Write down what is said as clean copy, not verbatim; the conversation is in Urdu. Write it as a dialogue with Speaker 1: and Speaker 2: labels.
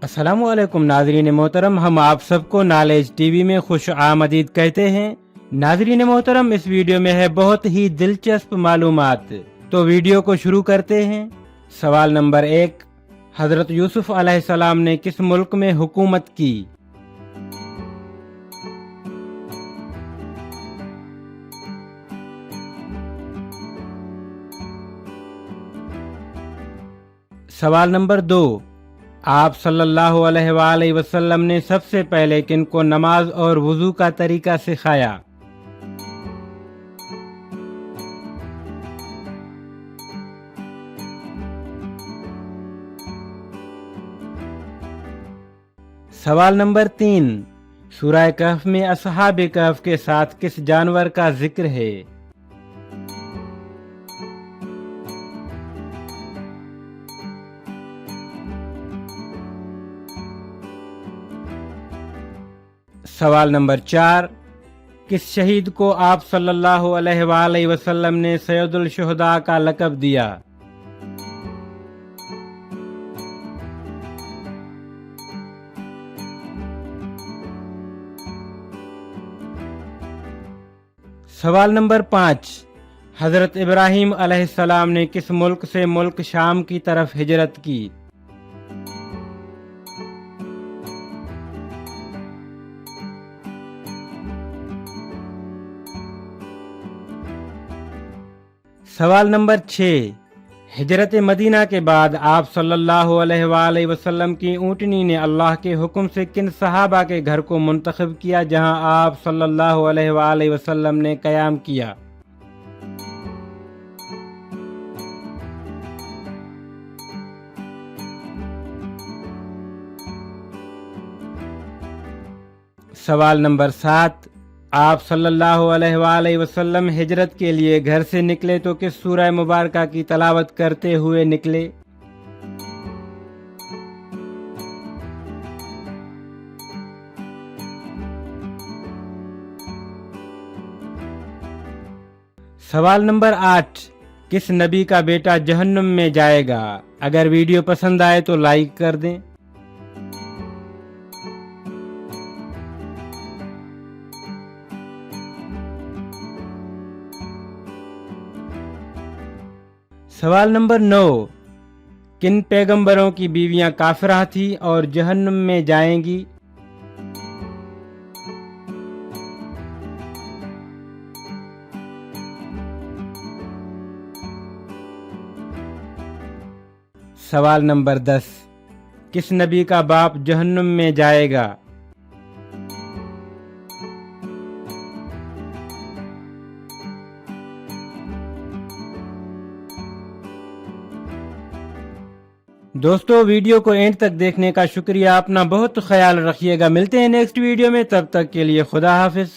Speaker 1: السلام علیکم ناظرین محترم، ہم آپ سب کو نالج ٹی وی میں خوش آمدید کہتے ہیں۔ ناظرین محترم، اس ویڈیو میں ہے بہت ہی دلچسپ معلومات، تو ویڈیو کو شروع کرتے ہیں۔ سوال نمبر 1، حضرت یوسف علیہ السلام نے کس ملک میں حکومت کی؟ سوال نمبر 2، آپ صلی اللہ علیہ وآلہ وسلم نے سب سے پہلے کن کو نماز اور وضو کا طریقہ سکھایا؟ سوال نمبر 3، سورہ کہف میں اصحاب کہف کے ساتھ کس جانور کا ذکر ہے؟ سوال نمبر 4، کس شہید کو آپ صلی اللہ علیہ وآلہ وسلم نے سید الشہداء کا لقب دیا؟ سوال نمبر 5، حضرت ابراہیم علیہ السلام نے کس ملک سے ملک شام کی طرف ہجرت کی؟ سوال نمبر 6، ہجرت مدینہ کے بعد آپ صلی اللہ علیہ وآلہ وسلم کی اونٹنی نے اللہ کے حکم سے کن صحابہ کے گھر کو منتخب کیا جہاں آپ صلی اللہ علیہ وآلہ وسلم نے قیام کیا؟ سوال نمبر 7، آپ صلی اللہ علیہ وآلہ وسلم ہجرت کے لیے گھر سے نکلے تو کس سورہ مبارکہ کی تلاوت کرتے ہوئے نکلے؟ سوال نمبر 8، کس نبی کا بیٹا جہنم میں جائے گا؟ اگر ویڈیو پسند آئے تو لائک کر دیں۔ سوال نمبر 9، کن پیغمبروں کی بیویاں کافرہ تھیں اور جہنم میں جائیں گی؟ سوال نمبر 10، کس نبی کا باپ جہنم میں جائے گا؟ دوستو، ویڈیو کو اینڈ تک دیکھنے کا شکریہ۔ اپنا بہت خیال رکھیے گا۔ ملتے ہیں نیکسٹ ویڈیو میں، تب تک کے لیے خدا حافظ۔